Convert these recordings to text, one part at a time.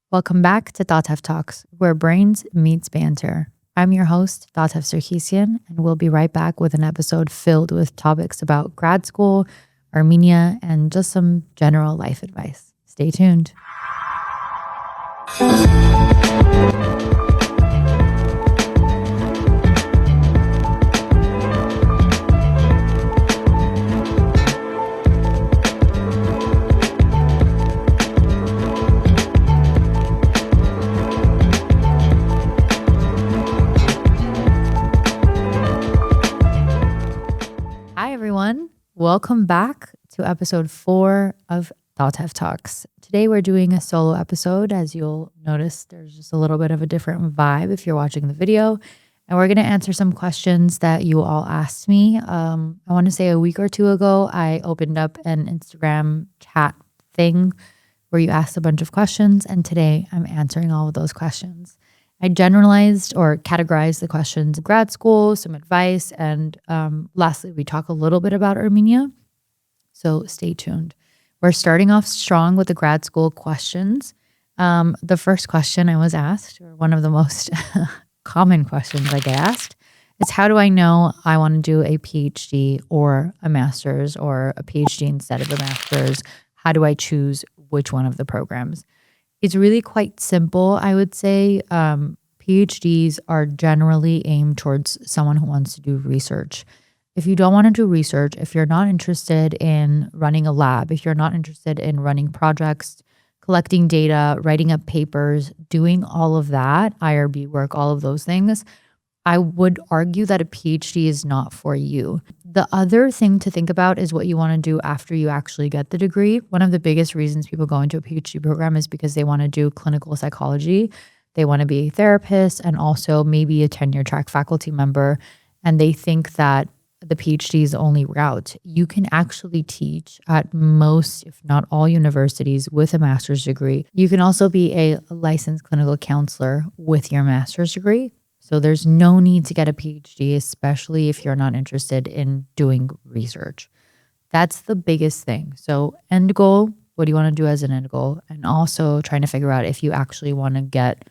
Welcome back to Tatev Talks, where brains meets banter. I'm your host, Tatev Sarkissyan, and we'll be right back with an episode filled with topics about grad school, Armenia, and just some general life advice. Stay tuned. Hi, everyone. Welcome back to episode 4 of Tatev Talks. Today, we're doing a solo episode. As you'll notice, there's just a little bit of a different vibe if you're watching the video. And we're going to answer some questions that you all asked me. I want to say a week or two ago, I opened up an Instagram chat thing where you asked a bunch of questions. And today, I'm answering all of those questions. I generalized or categorized the questions: grad school, some advice, and lastly, we talk a little bit about Armenia. So stay tuned. We're starting off strong with the grad school questions. The first question I was asked, or one of the most common questions I get asked, is how do I know I want to do a PhD or a master's, or a PhD instead of a master's? How do I choose which one of the programs? It's really quite simple, I would say. PhDs are generally aimed towards someone who wants to do research. If you don't want to do research, if you're not interested in running a lab, if you're not interested in running projects, collecting data, writing up papers, doing all of that, IRB work, all of those things, I would argue that a PhD is not for you. The other thing to think about is what you want to do after you actually get the degree. One of the biggest reasons people go into a PhD program is because they want to do clinical psychology. They want to be a therapist and also maybe a tenure track faculty member. And they think that the PhD is the only route. You can actually teach at most, if not all, universities with a master's degree. You can also be a licensed clinical counselor with your master's degree. So there's no need to get a PhD, especially if you're not interested in doing research. That's the biggest thing. So end goal, what do you want to do as an end goal? And also trying to figure out if you actually want to get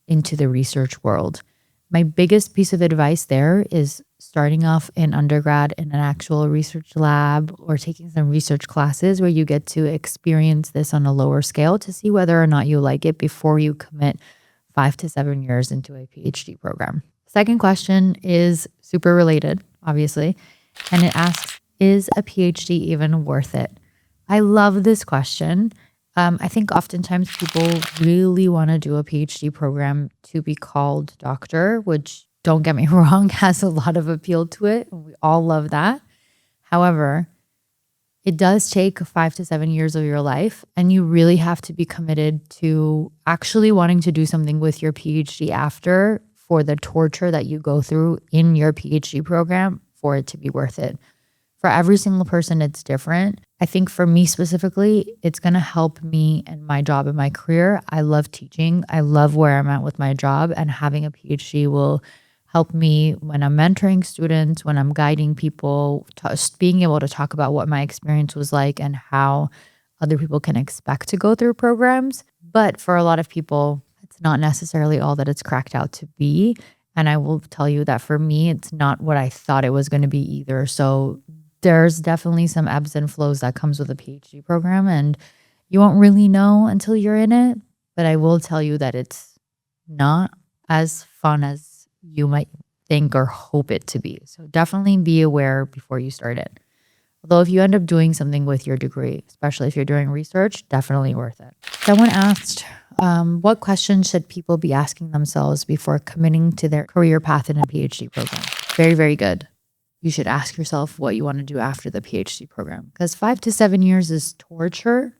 into the research world. My biggest piece of advice there is starting off in undergrad in an actual research lab or taking some research classes where you get to experience this on a lower scale to see whether or not you like it before you commit 5 to 7 years into a PhD program. Second question is super related, obviously, and it asks, is a PhD even worth it? I love this question. I think oftentimes people really want to do a PhD program to be called doctor, which, don't get me wrong, has a lot of appeal to it. We all love that. However, it does take 5 to 7 years of your life, and you really have to be committed to actually wanting to do something with your PhD after, for the torture that you go through in your PhD program for it to be worth it. For every single person, it's different. I think for me specifically, it's going to help me in my job and my career. I love teaching. I love where I'm at with my job, and having a PhD will help me when I'm mentoring students, when I'm guiding people, being able to talk about what my experience was like and how other people can expect to go through programs. But for a lot of people, it's not necessarily all that it's cracked out to be. And I will tell you that for me, it's not what I thought it was going to be either. So there's definitely some ebbs and flows that comes with a PhD program, and you won't really know until you're in it. But I will tell you that it's not as fun as you might think or hope it to be. So definitely be aware before you start it. Although if you end up doing something with your degree, especially if you're doing research, definitely worth it. Someone asked, what questions should people be asking themselves before committing to their career path in a PhD program? Very, very good. You should ask yourself what you want to do after the PhD program, because 5 to 7 years is torture.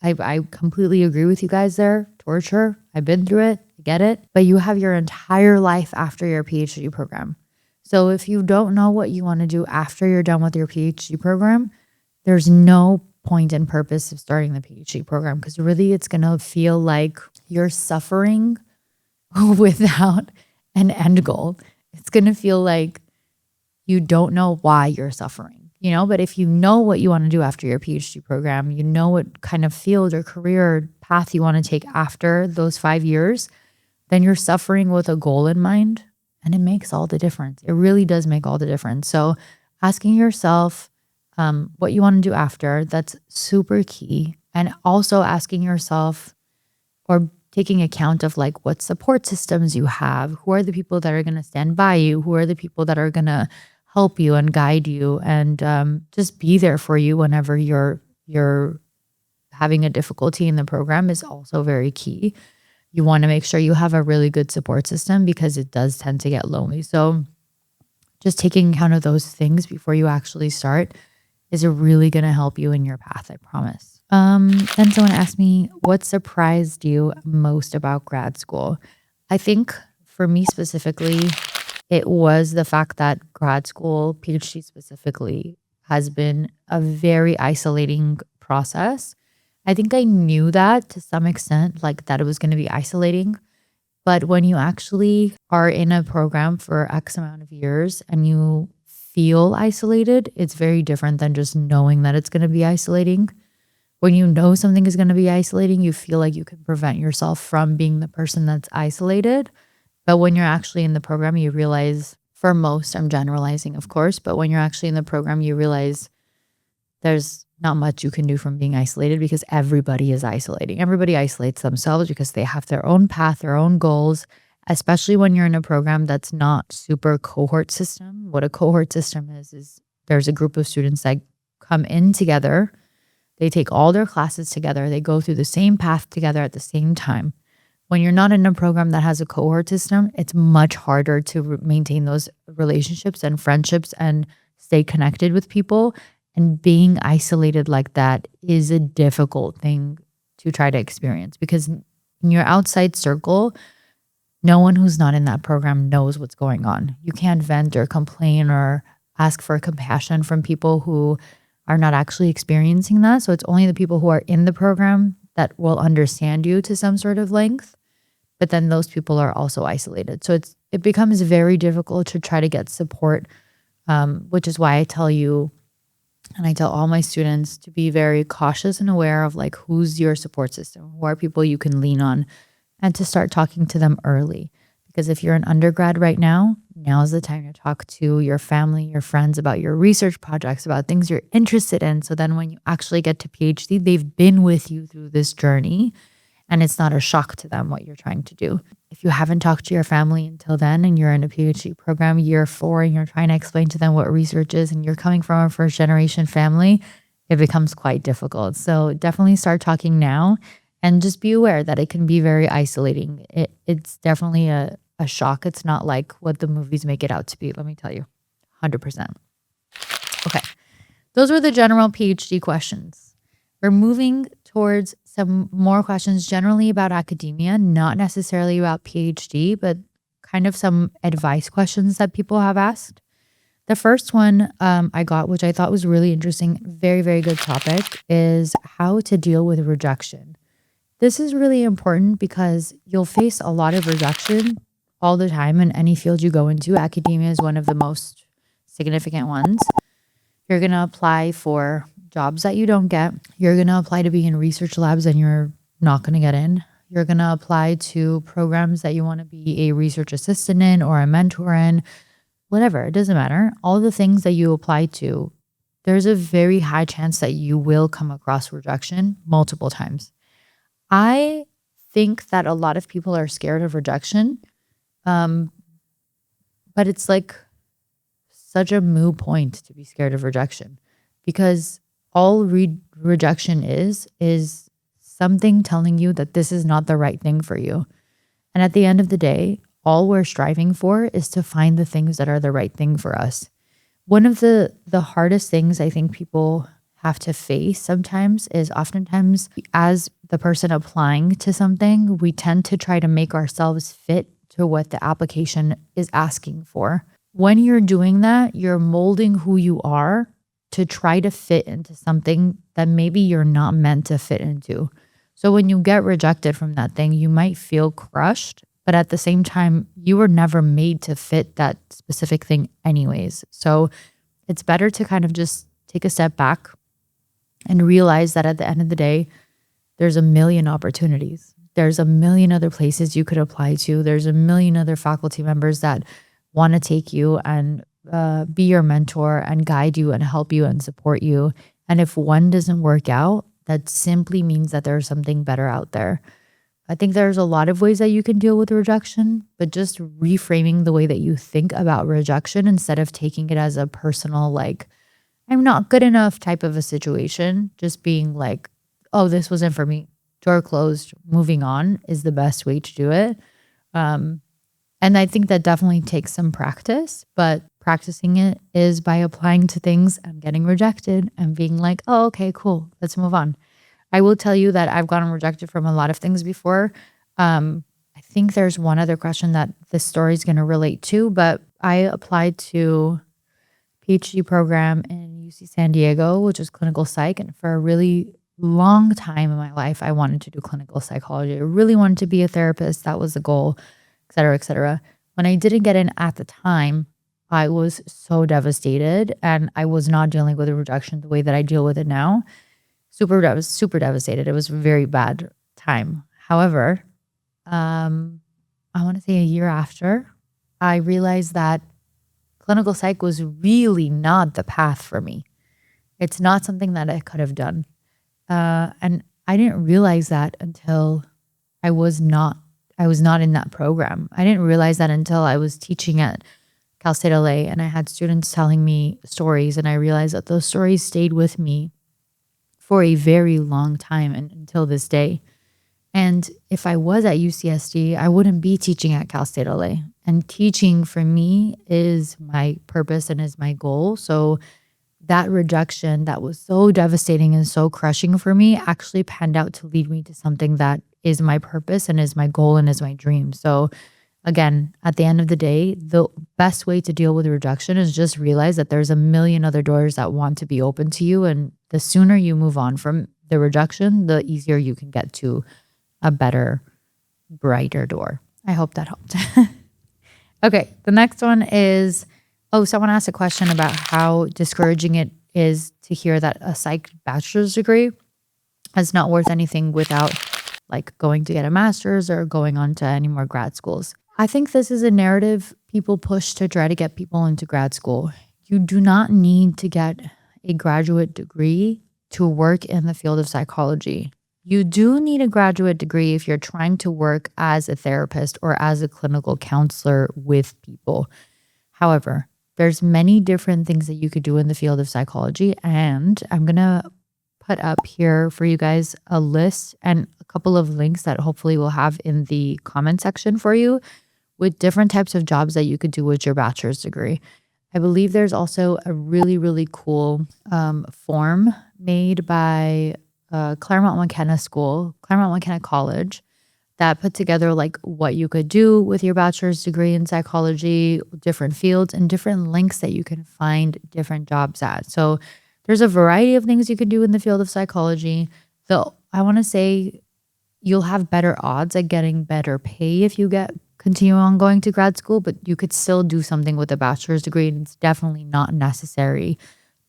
I completely agree with you guys there. Torture. I've been through it. I get it. But you have your entire life after your PhD program. So if you don't know what you want to do after you're done with your PhD program, there's no point and purpose of starting the PhD program, because really it's going to feel like you're suffering without an end goal. It's going to feel like you don't know why you're suffering. But if you know what you want to do after your PhD program, you know what kind of field or career or path you want to take after those 5 years, then you're suffering with a goal in mind, and it makes all the difference. It really does make all the difference. So asking yourself what you want to do after, that's super key. And also asking yourself or taking account of like what support systems you have, who are the people that are going to stand by you, who are the people that are going to help you and guide you and just be there for you whenever you're having a difficulty in the program is also very key. You want to make sure you have a really good support system because it does tend to get lonely. So just taking account of those things before you actually start is really going to help you in your path, I promise. Then someone asked me, what surprised you most about grad school? I think for me specifically, it was the fact that grad school, PhD specifically, has been a very isolating process. I think I knew that to some extent, like that it was going to be isolating. But when you actually are in a program for X amount of years and you feel isolated, it's very different than just knowing that it's going to be isolating. When you know something is going to be isolating, you feel like you can prevent yourself from being the person that's isolated. But when you're actually in the program, you realize, for most, I'm generalizing, of course, but when you're actually in the program, you realize there's not much you can do from being isolated because everybody is isolating. Everybody isolates themselves because they have their own path, their own goals, especially when you're in a program that's not super cohort system. What a cohort system is there's a group of students that come in together. They take all their classes together. They go through the same path together at the same time. When you're not in a program that has a cohort system, it's much harder to maintain those relationships and friendships and stay connected with people. And being isolated like that is a difficult thing to try to experience because in your outside circle, no one who's not in that program knows what's going on. You can't vent or complain or ask for compassion from people who are not actually experiencing that. So it's only the people who are in the program that will understand you to some sort of length. But then those people are also isolated. So it becomes very difficult to try to get support, which is why I tell you, and I tell all my students to be very cautious and aware of like who's your support system, who are people you can lean on, and to start talking to them early. Because if you're an undergrad right now, now's the time to talk to your family, your friends about your research projects, about things you're interested in. So then when you actually get to PhD, they've been with you through this journey and it's not a shock to them what you're trying to do. If you haven't talked to your family until then and you're in a PhD program year 4 and you're trying to explain to them what research is and you're coming from a first generation family, it becomes quite difficult. So definitely start talking now and just be aware that it can be very isolating. It's definitely a shock. It's not like what the movies make it out to be, let me tell you, 100%. Okay, those were the general PhD questions. We're moving towards some more questions generally about academia, not necessarily about PhD, but kind of some advice questions that people have asked. The first one I got, which I thought was really interesting, very, very good topic, is how to deal with rejection. This is really important because you'll face a lot of rejection all the time in any field you go into. Academia is one of the most significant ones. You're going to apply for jobs that you don't get. You're going to apply to be in research labs and you're not going to get in. You're going to apply to programs that you want to be a research assistant in or a mentor in, whatever, it doesn't matter. All the things that you apply to, there's a very high chance that you will come across rejection multiple times. I think that a lot of people are scared of rejection, but it's like such a moot point to be scared of rejection because all rejection is something telling you that this is not the right thing for you. And at the end of the day, all we're striving for is to find the things that are the right thing for us. One of the hardest things I think people have to face sometimes is oftentimes as the person applying to something, we tend to try to make ourselves fit to what the application is asking for. When you're doing that, you're molding who you are to try to fit into something that maybe you're not meant to fit into. So when you get rejected from that thing, you might feel crushed, but at the same time, you were never made to fit that specific thing anyways. So it's better to kind of just take a step back and realize that at the end of the day, there's a million opportunities. There's a million other places you could apply to. There's a million other faculty members that want to take you and be your mentor and guide you and help you and support you. And if one doesn't work out, that simply means that there's something better out there. I think there's a lot of ways that you can deal with rejection, but just reframing the way that you think about rejection instead of taking it as a personal, like, I'm not good enough type of a situation, just being like, oh, this wasn't for me. Door closed, moving on is the best way to do it. And I think that definitely takes some practice, but practicing it is by applying to things and getting rejected and being like, oh, okay, cool, let's move on. I will tell you that I've gotten rejected from a lot of things before. I think there's one other question that this story is going to relate to, but I applied to PhD program in UC San Diego, which is clinical psych. And for a really long time in my life, I wanted to do clinical psychology. I really wanted to be a therapist. That was the goal, et cetera, et cetera. When I didn't get in at the time, I was so devastated, and I was not dealing with the rejection the way that I deal with it now. Super devastated. It was a very bad time. However, I want to say a year after, I realized that clinical psych was really not the path for me. It's not something that I could have done. And I didn't realize that until I was not in that program. I didn't realize that until I was teaching at Cal State LA and I had students telling me stories, and I realized that those stories stayed with me for a very long time and until this day. And if I was at UCSD, I wouldn't be teaching at Cal State LA. And teaching for me is my purpose and is my goal. So that rejection that was so devastating and so crushing for me actually panned out to lead me to something that is my purpose and is my goal and is my dream. So again, at the end of the day, the best way to deal with rejection is just realize that there's a million other doors that want to be open to you. And the sooner you move on from the rejection, the easier you can get to a better, brighter door. I hope that helped. Okay, the next one is, someone asked a question about how discouraging it is to hear that a psych bachelor's degree is not worth anything without like going to get a master's or going on to any more grad schools. I think this is a narrative people push to try to get people into grad school. You do not need to get a graduate degree to work in the field of psychology. You do need a graduate degree if you're trying to work as a therapist or as a clinical counselor with people. However, there's many different things that you could do in the field of psychology, and I'm going to put up here for you guys a list and a couple of links that hopefully we'll have in the comment section for you with different types of jobs that you could do with your bachelor's degree. I believe there's also a really, really cool form made by Claremont McKenna College, that put together like what you could do with your bachelor's degree in psychology, different fields, and different links that you can find different jobs at. So there's a variety of things you can do in the field of psychology. Though I want to say you'll have better odds at getting better pay if you continue on going to grad school, but you could still do something with a bachelor's degree, and it's definitely not necessary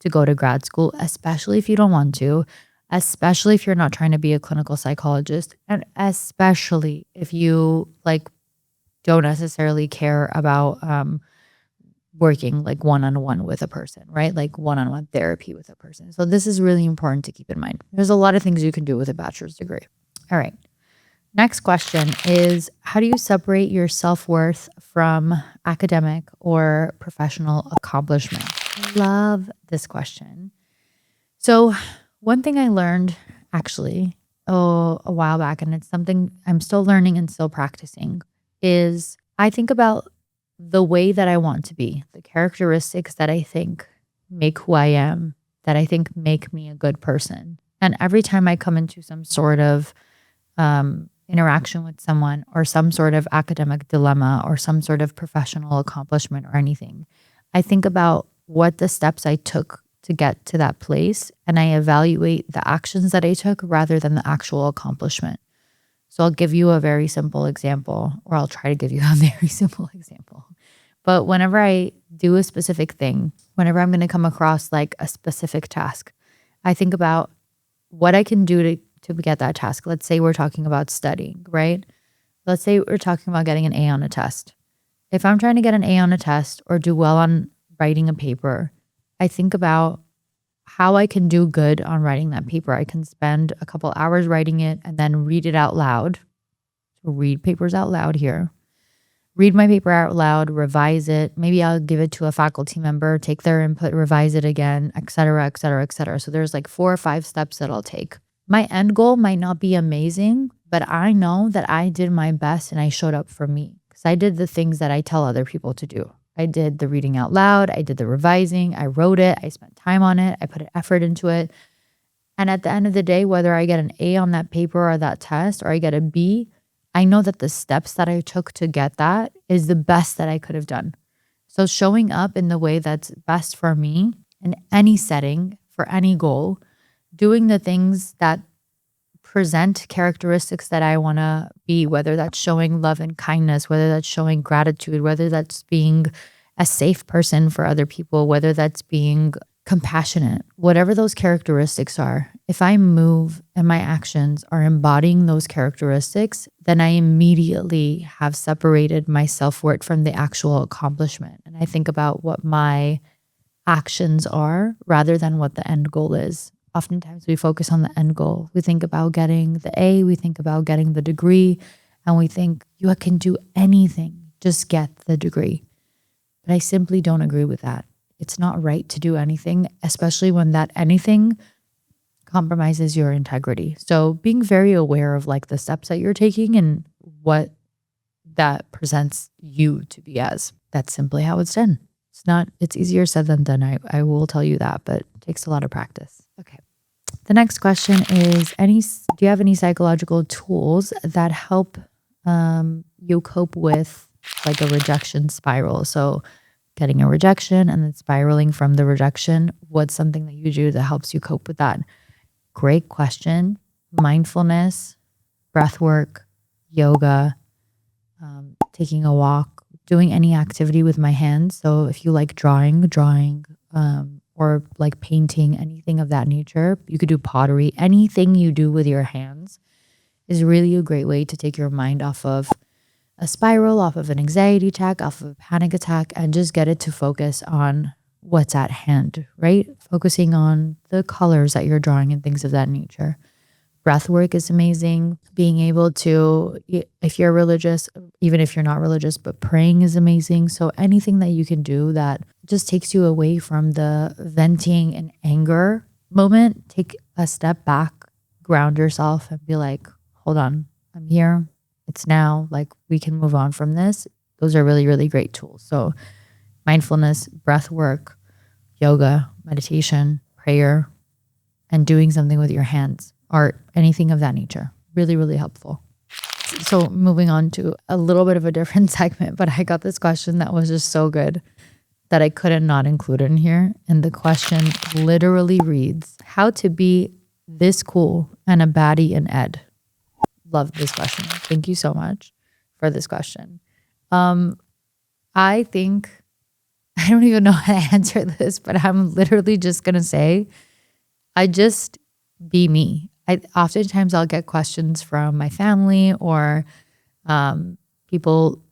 to go to grad school, especially if you don't want to, especially if you're not trying to be a clinical psychologist, and especially if you like don't necessarily care about working like one-on-one with a person, right? Like one-on-one therapy with a person. So this is really important to keep in mind. There's a lot of things you can do with a bachelor's degree. All right. Next question is, how do you separate your self-worth from academic or professional accomplishment? Love this question. So one thing I learned actually a while back, and it's something I'm still learning and still practicing, is I think about the way that I want to be, the characteristics that I think make who I am, that I think make me a good person. And every time I come into some sort of interaction with someone or some sort of academic dilemma or some sort of professional accomplishment or anything, I think about what the steps I took to get to that place, and I evaluate the actions that I took rather than the actual accomplishment. So I'll give you a very simple example, or I'll try to give you a very simple example. But whenever I do a specific thing, whenever I'm going to come across like a specific task, I think about what I can do to get that task. Let's say we're talking about studying, right? Let's say we're talking about getting an A on a test. If I'm trying to get an A on a test or do well on writing a paper, I think about how I can do good on writing that paper. I can spend a couple hours writing it and then read it out loud. So read papers out loud here. Read my paper out loud, revise it. Maybe I'll give it to a faculty member, take their input, revise it again, et cetera, et cetera, et cetera. So there's like 4 or 5 steps that I'll take. My end goal might not be amazing, but I know that I did my best and I showed up for me because I did the things that I tell other people to do. I did the reading out loud. I did the revising. I wrote it. I spent time on it. I put effort into it. And at the end of the day, whether I get an A on that paper or that test or I get a B, I know that the steps that I took to get that is the best that I could have done. So showing up in the way that's best for me in any setting, for any goal, doing the things that present characteristics that I want to be, whether that's showing love and kindness, whether that's showing gratitude, whether that's being a safe person for other people, whether that's being compassionate, whatever those characteristics are. If I move and my actions are embodying those characteristics, then I immediately have separated my self-worth from the actual accomplishment. And I think about what my actions are rather than what the end goal is. Oftentimes we focus on the end goal. We think about getting the A, we think about getting the degree, and we think you can do anything, just get the degree. But I simply don't agree with that. It's not right to do anything, especially when that anything compromises your integrity. So being very aware of like the steps that you're taking and what that presents you to be as. That's simply how it's done. It's easier said than done. I will tell you that, but it takes a lot of practice. Okay. The next question is, do you have any psychological tools that help you cope with like a rejection spiral? So getting a rejection and then spiraling from the rejection, what's something that you do that helps you cope with that? Great question. Mindfulness, breath work, yoga, taking a walk, doing any activity with my hands. So if you like drawing, or like painting, anything of that nature, you could do pottery. Anything you do with your hands is really a great way to take your mind off of a spiral, off of an anxiety attack, off of a panic attack, and just get it to focus on what's at hand, right? Focusing on the colors that you're drawing and things of that nature. Breath work is amazing. Being able to, if you're religious, even if you're not religious, but praying is amazing. So anything that you can do that just takes you away from the venting and anger moment, take a step back, ground yourself and be like, hold on, I'm here. It's now, like we can move on from this. Those are really, really great tools. So mindfulness, breath work, yoga, meditation, prayer, and doing something with your hands, art, anything of that nature. Really, really helpful. So moving on to a little bit of a different segment, but I got this question that was just so good that I couldn't not include in here. And the question literally reads, how to be this cool and a baddie in ed? Love this question. Thank you so much for this question. I think, I don't even know how to answer this, but I'm literally just going to say, I just be me. Oftentimes I'll get questions from my family or people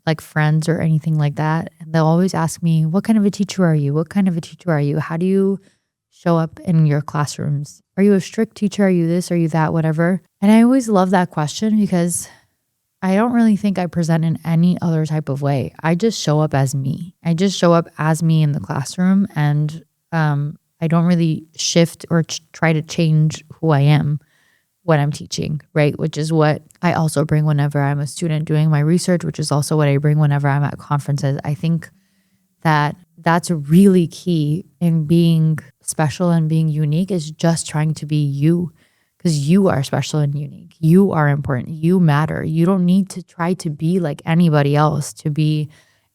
like friends or anything like that. And they'll always ask me, what kind of a teacher are you? What kind of a teacher are you? How do you show up in your classrooms? Are you a strict teacher? Are you this? Are you that? Whatever. And I always love that question because I don't really think I present in any other type of way. I just show up as me. I just show up as me in the classroom, and I don't really shift or try to change who I am when I'm teaching, right? Which is what I also bring whenever I'm a student doing my research, which is also what I bring whenever I'm at conferences. I think that that's really key in being special and being unique, is just trying to be you, because you are special and unique. You are important. You matter. You don't need to try to be like anybody else to be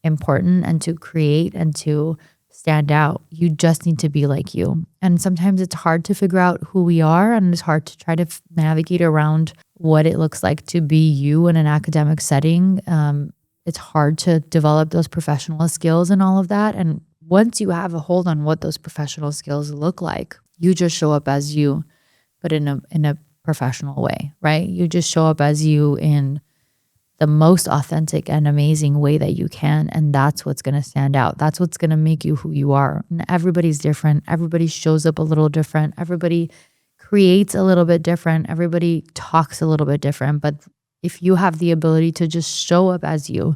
important and to create and to stand out. You just need to be like you. And sometimes it's hard to figure out who we are, and it's hard to try to navigate around what it looks like to be you in an academic setting. it's hard to develop those professional skills and all of that. And once you have a hold on what those professional skills look like, you just show up as you, but in a professional way, right? You just show up as you in the most authentic and amazing way that you can. And that's what's going to stand out. That's what's going to make you who you are. And everybody's different. Everybody shows up a little different. Everybody creates a little bit different. Everybody talks a little bit different. But if you have the ability to just show up as you,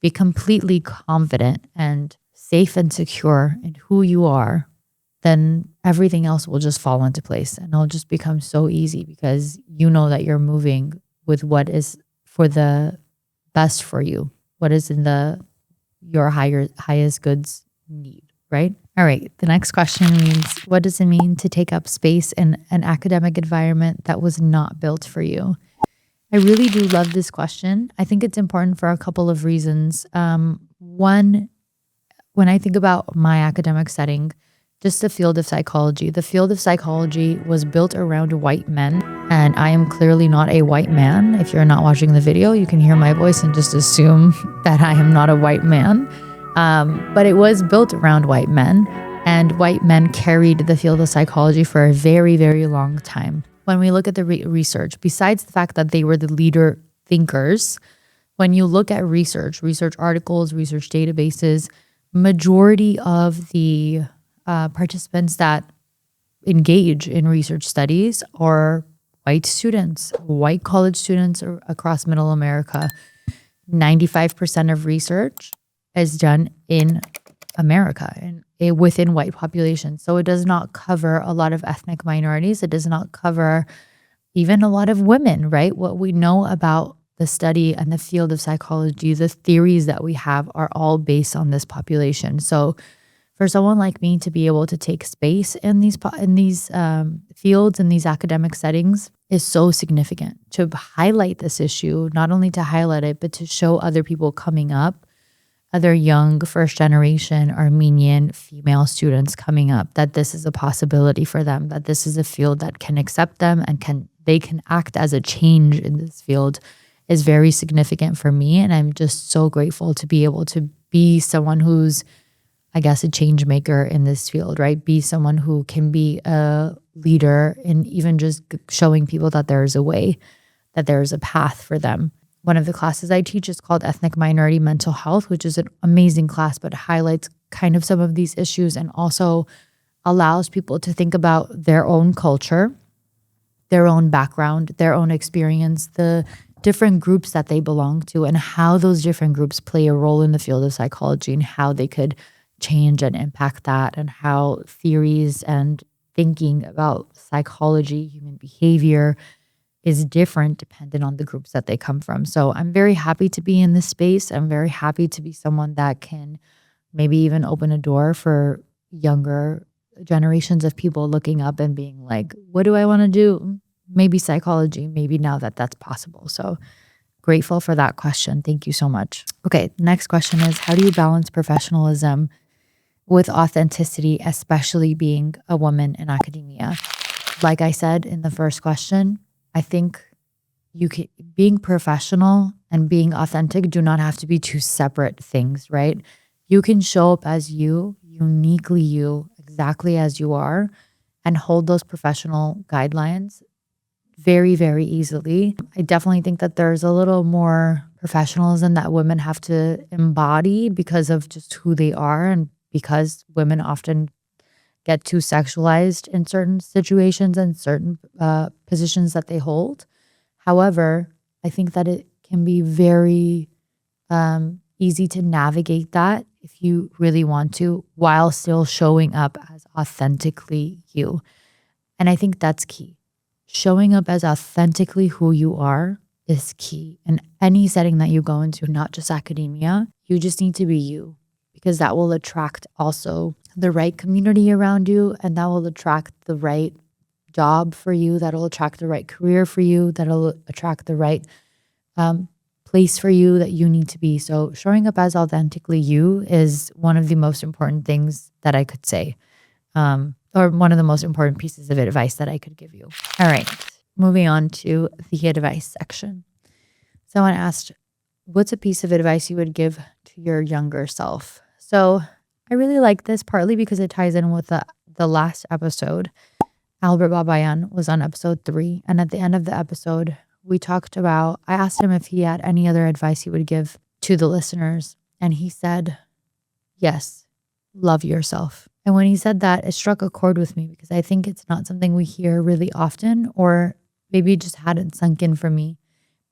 be completely confident and safe and secure in who you are, then everything else will just fall into place and it'll just become so easy because you know that you're moving with what is for the best for you, what is in your highest goods need, right? All right, the next question means, what does it mean to take up space in an academic environment that was not built for you? I really do love this question. I think it's important for a couple of reasons. One, when I think about my academic setting, just the field of psychology. The field of psychology was built around white men, and I am clearly not a white man. If you're not watching the video, you can hear my voice and just assume that I am not a white man. But it was built around white men, and white men carried the field of psychology for a very, very long time. When we look at the research, besides the fact that they were the leader thinkers, when you look at research articles, research databases, majority of the participants that engage in research studies are white students, white college students across middle America. 95% of research is done in America and within white populations. So it does not cover a lot of ethnic minorities. It does not cover even a lot of women, right? What we know about the study and the field of psychology, the theories that we have are all based on this population. So for someone like me to be able to take space in these fields, in these academic settings, is so significant. To highlight this issue, not only to highlight it, but to show other people coming up, other young first-generation Armenian female students coming up, that this is a possibility for them, that this is a field that can accept them and they can act as a change in this field, is very significant for me. And I'm just so grateful to be able to be someone who's, I guess, a change maker in this field, right? Be someone who can be a leader in even just showing people that there is a way, that there is a path for them. One of the classes I teach is called Ethnic Minority Mental Health, which is an amazing class, but highlights kind of some of these issues and also allows people to think about their own culture, their own background, their own experience, the different groups that they belong to, and how those different groups play a role in the field of psychology and how they could change and impact that, and how theories and thinking about psychology, human behavior is different dependent on the groups that they come from. So I'm very happy to be in this space. I'm very happy to be someone that can maybe even open a door for younger generations of people looking up and being like, what do I want to do? Maybe psychology, maybe now that that's possible. So grateful for that question. Thank you so much. Okay, next question is, how do you balance professionalism with authenticity, especially being a woman in academia? Like I said in the first question, I think being professional and being authentic do not have to be two separate things, right? You can show up as you, uniquely you, exactly as you are, and hold those professional guidelines very, very easily. I definitely think that there's a little more professionalism that women have to embody because of just who they are, and because women often get too sexualized in certain situations and certain positions that they hold. However, I think that it can be very easy to navigate that if you really want to, while still showing up as authentically you. And I think that's key. Showing up as authentically who you are is key in any setting that you go into, not just academia. You just need to be you, because that will attract also the right community around you, and that will attract the right job for you, that'll attract the right career for you, that'll attract the right place for you that you need to be. So showing up as authentically you is one of the most important things that I could say, or one of the most important pieces of advice that I could give you. All right, moving on to the advice section. Someone asked, what's a piece of advice you would give to your younger self? So I really like this partly because it ties in with the last episode. Albert Babayan was on episode 3. And at the end of the episode, I asked him if he had any other advice he would give to the listeners. And he said, yes, love yourself. And when he said that, it struck a chord with me because I think it's not something we hear really often, or maybe it just hadn't sunk in for me.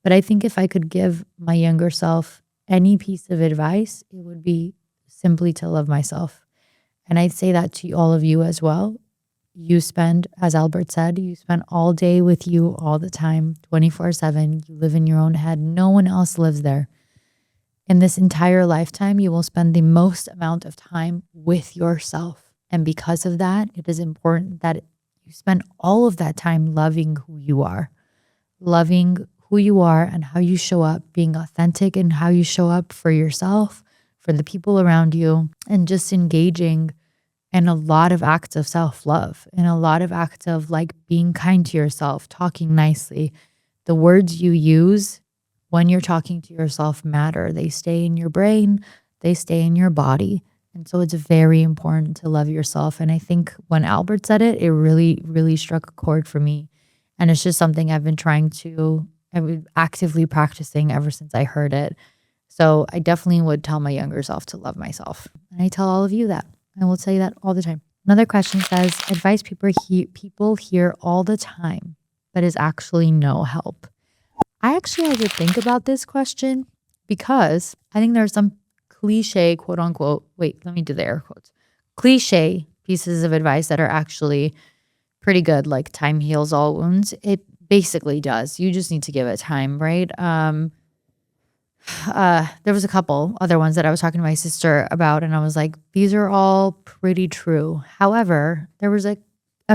But I think if I could give my younger self any piece of advice, it would be simply to love myself. And I'd say that to all of you as well. You spend, as Albert said, you spend all day with you all the time, 24/7. You live in your own head. No one else lives there. In this entire lifetime, you will spend the most amount of time with yourself. And because of that, it is important that you spend all of that time loving who you are and how you show up, being authentic in how you show up for yourself, for the people around you, and just engaging in a lot of acts of self-love, and a lot of acts of like being kind to yourself, talking nicely. The words you use when you're talking to yourself matter. They stay in your brain, they stay in your body. And so it's very important to love yourself. And I think when Albert said it, it really, really struck a chord for me. And it's just something I've been actively practicing ever since I heard it. So I definitely would tell my younger self to love myself. And I tell all of you that. I will tell you that all the time. Another question says, advice people hear all the time, but is actually no help. I actually had to think about this question because I think there are some cliche, quote unquote, let me do the air quotes, cliche pieces of advice that are actually pretty good, like time heals all wounds. It basically does. You just need to give it time, right? There was a couple other ones that I was talking to my sister about, and I was like, these are all pretty true. However, there was a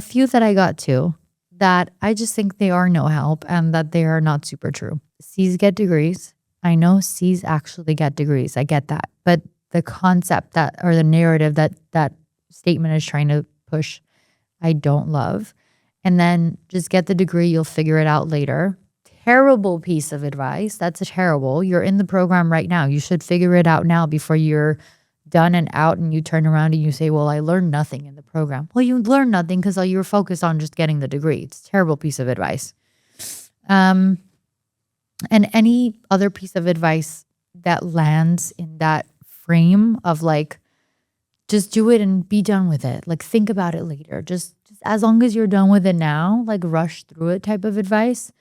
few that I got to that I just think they are no help and that they are not super true. C's get degrees. I know C's actually get degrees. I get that. But the concept or the narrative that statement is trying to push, I don't love. And then just get the degree. You'll figure it out later. Terrible piece of advice. That's terrible. You're in the program right now. You should figure it out now before you're done and out and you turn around and you say, well, I learned nothing in the program. Well, you learned nothing because you were focused on just getting the degree. It's a terrible piece of advice. And any other piece of advice that lands in that frame of like, just do it and be done with it. Like, think about it later. Just as long as you're done with it now, like rush through it type of advice.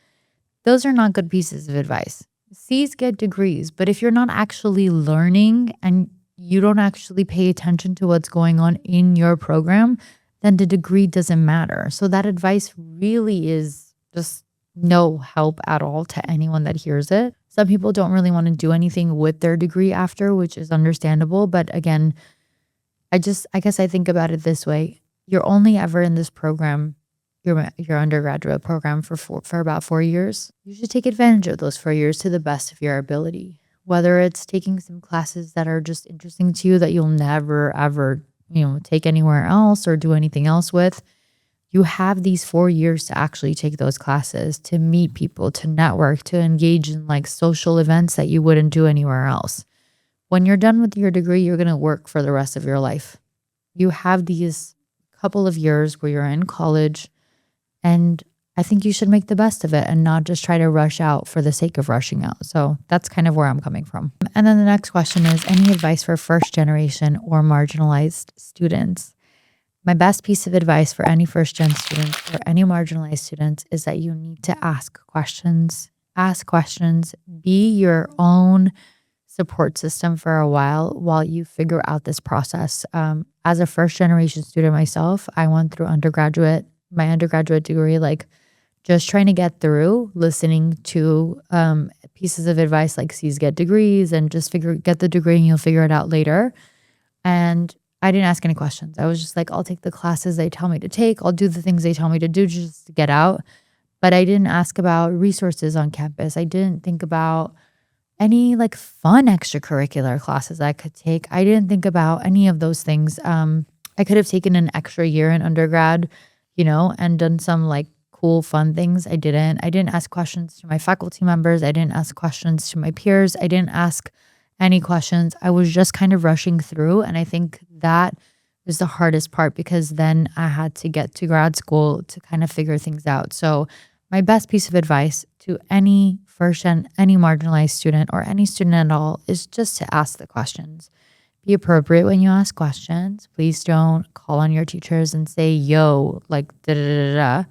Those are not good pieces of advice. C's get degrees, but if you're not actually learning and you don't actually pay attention to what's going on in your program, then the degree doesn't matter. So that advice really is just no help at all to anyone that hears it. Some people don't really want to do anything with their degree after, which is understandable. But again, I guess I think about it this way. You're only ever in this program, your undergraduate program for about 4 years. You should take advantage of those 4 years to the best of your ability. Whether it's taking some classes that are just interesting to you that you'll never ever, take anywhere else or do anything else with. You have these 4 years to actually take those classes, to meet people, to network, to engage in like social events that you wouldn't do anywhere else. When you're done with your degree, you're going to work for the rest of your life. You have these couple of years where you're in college, and I think you should make the best of it and not just try to rush out for the sake of rushing out. So that's kind of where I'm coming from. And then the next question is, any advice for first generation or marginalized students? My best piece of advice for any first gen students or any marginalized students is that you need to ask questions. Ask questions. Be your own support system for a while you figure out this process. As a first generation student myself, I went through my undergraduate degree, like just trying to get through, listening to pieces of advice like C's get degrees and just get the degree and you'll figure it out later. And I didn't ask any questions. I was just like, I'll take the classes they tell me to take. I'll do the things they tell me to do just to get out. But I didn't ask about resources on campus. I didn't think about any like fun extracurricular classes I could take. I didn't think about any of those things. I could have taken an extra year in undergrad, and done some like cool, fun things. I didn't ask questions to my faculty members. I didn't ask questions to my peers. I didn't ask any questions. I was just kind of rushing through. And I think that was the hardest part, because then I had to get to grad school to kind of figure things out. So my best piece of advice to any any marginalized student or any student at all is just to ask the questions. Be appropriate when you ask questions. Please don't call on your teachers and say, yo, like da da da da.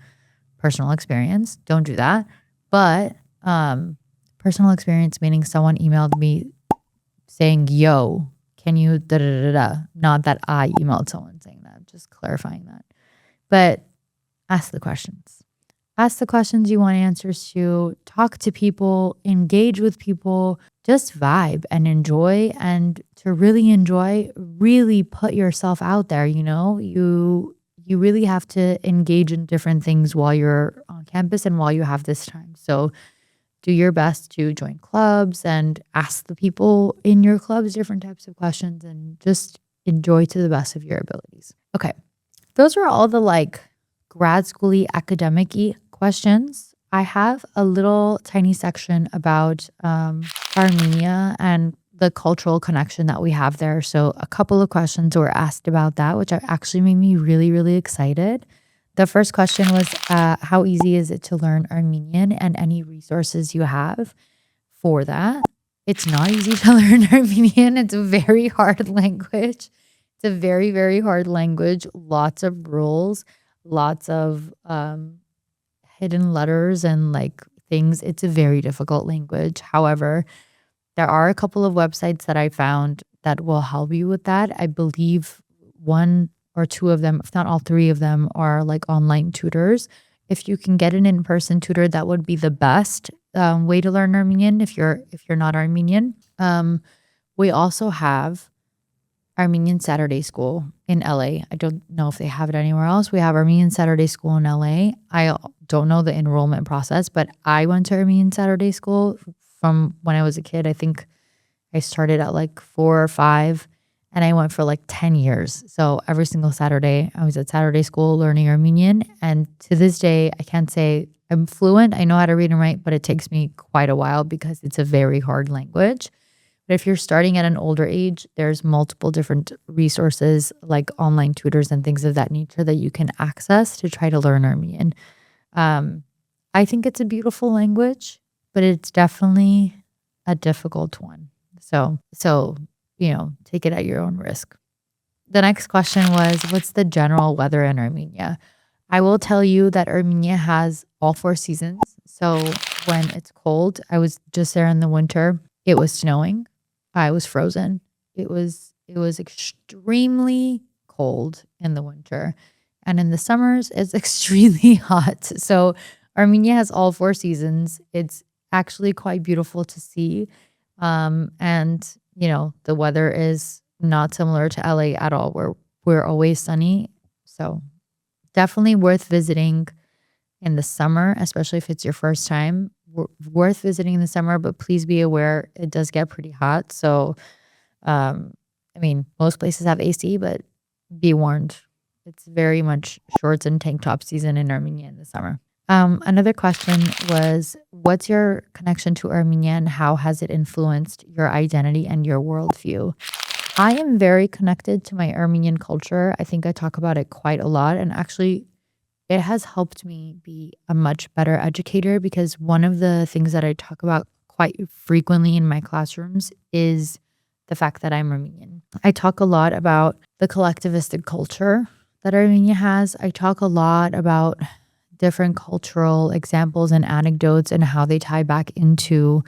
Personal experience. Don't do that. But personal experience meaning someone emailed me saying, yo, can you da da da da? Not that I emailed someone saying that, just clarifying that. But ask the questions. Ask the questions you want answers to. Talk to people, engage with people, just vibe and enjoy. And to really enjoy, really put yourself out there. You really have to engage in different things while you're on campus and while you have this time. So do your best to join clubs and ask the people in your clubs different types of questions, and just enjoy to the best of your abilities. Okay. Those are all the grad school-y, academic-y questions. I have a little tiny section about Armenia and the cultural connection that we have there. So a couple of questions were asked about that, which actually made me really, really excited. The first question was, how easy is it to learn Armenian, and any resources you have for that? It's not easy to learn Armenian. It's a very hard language. It's a very, very hard language. Lots of rules, lots of hidden letters and things. It's a very difficult language. However, there are a couple of websites that I found that will help you with that. I believe one or two of them, if not all three of them, are online tutors. If you can get an in-person tutor, that would be the best way to learn Armenian if you're not Armenian. We also have Armenian Saturday School in LA. I don't know if they have it anywhere else. We have Armenian Saturday School in LA. I don't know the enrollment process, but I went to Armenian Saturday School from when I was a kid. I think I started at 4 or 5, and I went for 10 years. So every single Saturday I was at Saturday School learning Armenian. And to this day, I can't say I'm fluent. I know how to read and write, but it takes me quite a while because it's a very hard language. But if you're starting at an older age, there's multiple different resources like online tutors and things of that nature that you can access to try to learn Armenian. I think it's a beautiful language, but it's definitely a difficult one. So take it at your own risk. The next question was, what's the general weather in Armenia? I will tell you that Armenia has all 4 seasons. So when it's cold, I was just there in the winter. It was snowing. I was frozen. It was extremely cold in the winter. And in the summers, it's extremely hot. So Armenia has all 4 seasons. It's actually quite beautiful to see. And the weather is not similar to LA at all. We're always sunny. So definitely worth visiting in the summer, especially if it's your first time. Worth visiting in the summer, but please be aware it does get pretty hot. So, most places have AC, but be warned, it's very much shorts and tank top season in Armenia in the summer. Another question was, what's your connection to Armenia and how has it influenced your identity and your worldview? I am very connected to my Armenian culture. I think I talk about it quite a lot, and actually it has helped me be a much better educator, because one of the things that I talk about quite frequently in my classrooms is the fact that I'm Armenian. I talk a lot about the collectivistic culture that Armenia has. I talk a lot about different cultural examples and anecdotes and how they tie back into,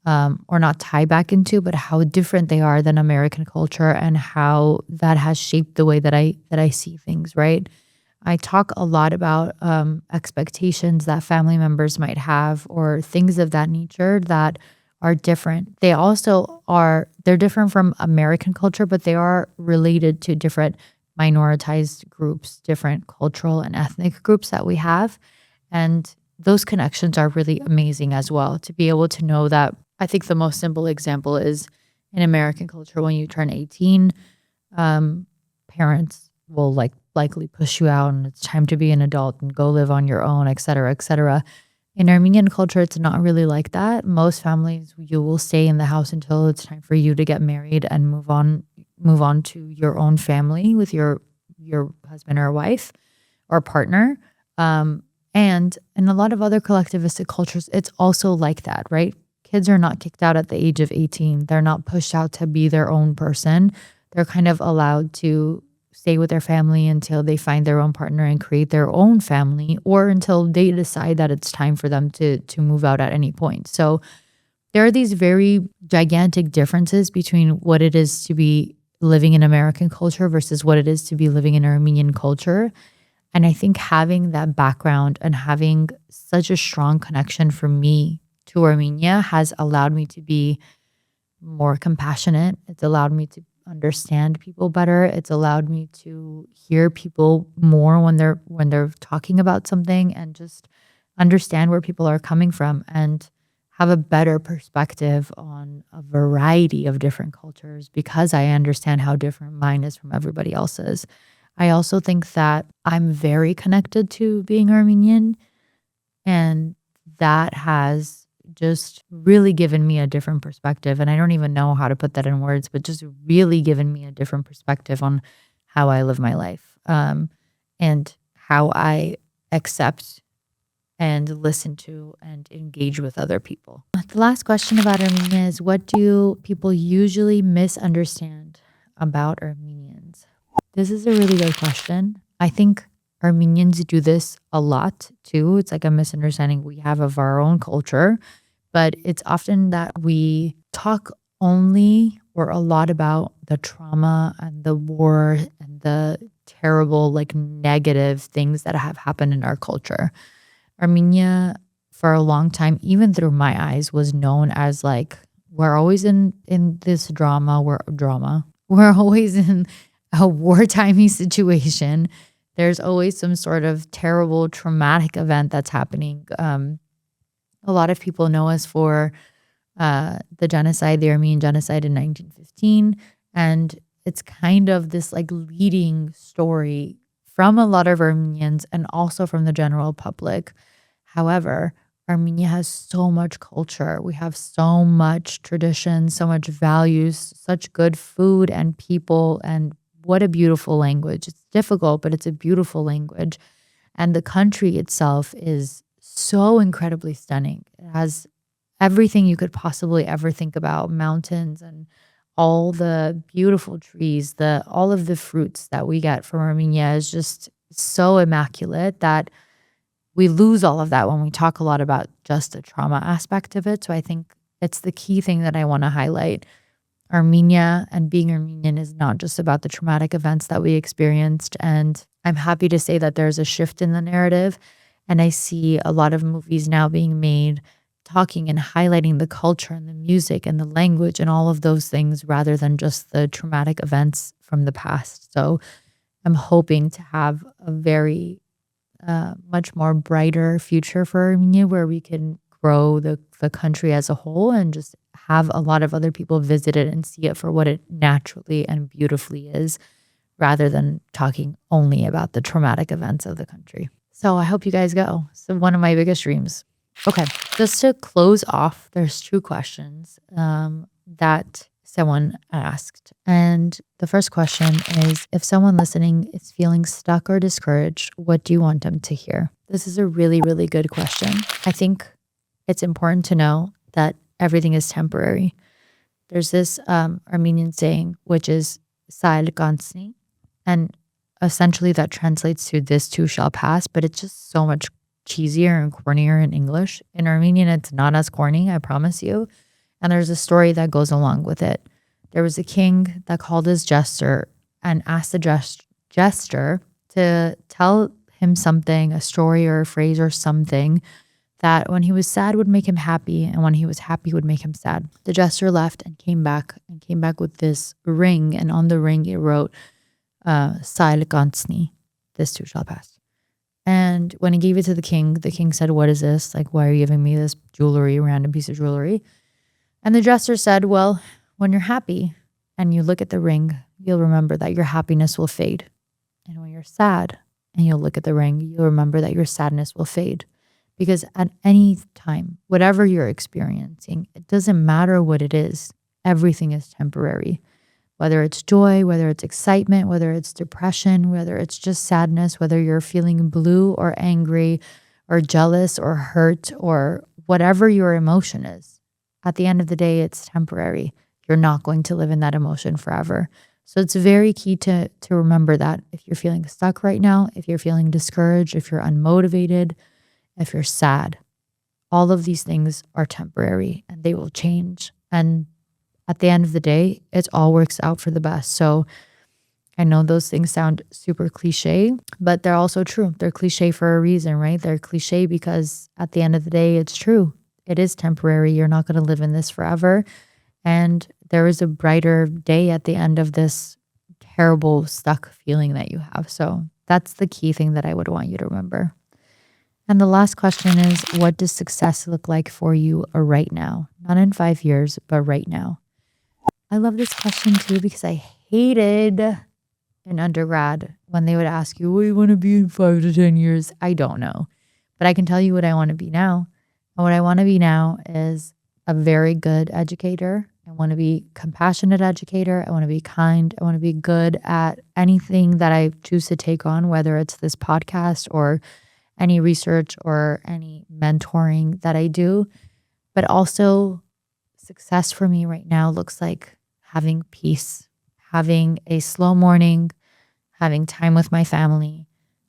or not tie back into, but how different they are than American culture, and how that has shaped the way that I see things, right? I talk a lot about expectations that family members might have, or things of that nature that are different. They're different from American culture, but they are related to different minoritized groups, different cultural and ethnic groups that we have. And those connections are really amazing as well, to be able to know that. I think the most simple example is in American culture, when you turn 18, parents will likely push you out and it's time to be an adult and go live on your own, et cetera, et cetera. In Armenian culture, it's not really like that. Most families, you will stay in the house until it's time for you to get married and move on to your own family with your husband or wife or partner. And in a lot of other collectivistic cultures, it's also like that, right? Kids are not kicked out at the age of 18. They're not pushed out to be their own person. They're kind of allowed to stay with their family until they find their own partner and create their own family, or until they decide that it's time for them to move out at any point. So there are these very gigantic differences between what it is to be living in American culture versus what it is to be living in Armenian culture. And I think having that background and having such a strong connection for me to Armenia has allowed me to be more compassionate. It's allowed me to understand people better. It's allowed me to hear people more when they're talking about something, and just understand where people are coming from and have a better perspective on a variety of different cultures, because I understand how different mine is from everybody else's. I also think that I'm very connected to being Armenian, and that has just really given me a different perspective. And I don't even know how to put that in words, but just really given me a different perspective on how I live my life, and how I accept and listen to and engage with other people. The last question about Armenia is, what do people usually misunderstand about Armenians? This is a really good question. I think Armenians do this a lot too. It's like a misunderstanding we have of our own culture, but it's often that we talk only or a lot about the trauma and the war and the terrible, like, negative things that have happened in our culture. Armenia, for a long time, even through my eyes, was known as like, we're always in this drama. We're always in a wartimey situation. There's always some sort of terrible, traumatic event that's happening. A lot of people know us for the genocide, the Armenian genocide in 1915. And it's kind of this like leading story from a lot of Armenians and also from the general public. However, Armenia has so much culture. We have so much tradition, so much values, such good food and people, and what a beautiful language. It's difficult, but it's a beautiful language. And the country itself is so incredibly stunning. It has everything you could possibly ever think about: mountains and all the beautiful trees, all of the fruits that we get from Armenia is just so immaculate that we lose all of that when we talk a lot about just the trauma aspect of it. So I think it's the key thing that I want to highlight. Armenia and being Armenian is not just about the traumatic events that we experienced. And I'm happy to say that there's a shift in the narrative. And I see a lot of movies now being made talking and highlighting the culture and the music and the language and all of those things, rather than just the traumatic events from the past. So I'm hoping to have a very much more brighter future for Armenia, where we can grow the country as a whole and just have a lot of other people visit it and see it for what it naturally and beautifully is, rather than talking only about the traumatic events of the country. So I hope you guys go. So one of my biggest dreams. Okay, just to close off, there's two questions that someone asked. And the first question is, if someone listening is feeling stuck or discouraged, what do you want them to hear? This is a really, really good question. I think it's important to know that everything is temporary. There's this Armenian saying, which is Sarkissyan, and essentially that translates to "this too shall pass," but it's just so much cheesier and cornier in English. In Armenian, it's not as corny, I promise you. And there's a story that goes along with it. There was a king that called his jester and asked the jester to tell him something, a story or a phrase or something, that when he was sad would make him happy, and when he was happy would make him sad. The jester left and came back with this ring, and on the ring it wrote, Sarkissyan, this too shall pass. And when he gave it to the king said, "What is this? Like, why are you giving me this jewelry, random piece of jewelry?" And the jester said, "Well, when you're happy and you look at the ring, you'll remember that your happiness will fade. And when you're sad and you'll look at the ring, you'll remember that your sadness will fade. Because at any time, whatever you're experiencing, it doesn't matter what it is, everything is temporary. Whether it's joy, whether it's excitement, whether it's depression, whether it's just sadness, whether you're feeling blue or angry or jealous or hurt or whatever your emotion is, at the end of the day, it's temporary. You're not going to live in that emotion forever. So it's very key to remember that if you're feeling stuck right now, if you're feeling discouraged, if you're unmotivated, if you're sad, all of these things are temporary and they will change. And at the end of the day, it all works out for the best. So I know those things sound super cliche, but they're also true. They're cliche for a reason, right? They're cliche because at the end of the day, it's true. It is temporary. You're not going to live in this forever. And there is a brighter day at the end of this terrible stuck feeling that you have. So that's the key thing that I would want you to remember. And the last question is, what does success look like for you right now? Not in 5 years, but right now. I love this question too because I hated in undergrad when they would ask you, what do you want to be in 5 to 10 years? I don't know. But I can tell you what I want to be now. And what I want to be now is a very good educator. I want to be a compassionate educator. I want to be kind. I want to be good at anything that I choose to take on, whether it's this podcast or any research or any mentoring that I do. But also success for me right now looks like having peace, having a slow morning, having time with my family,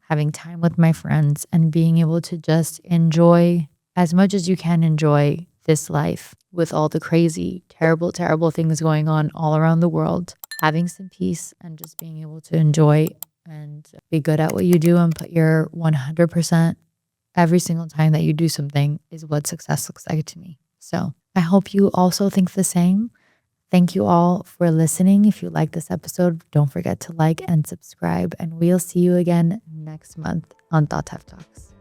having time with my friends, and being able to just enjoy as much as you can enjoy this life with all the crazy, terrible, terrible things going on all around the world. Having some peace and just being able to enjoy and be good at what you do and put your 100% every single time that you do something is what success looks like to me. So I hope you also think the same. Thank you all for listening. If you like this episode, don't forget to like and subscribe, and we'll see you again next month on Tatev Talks.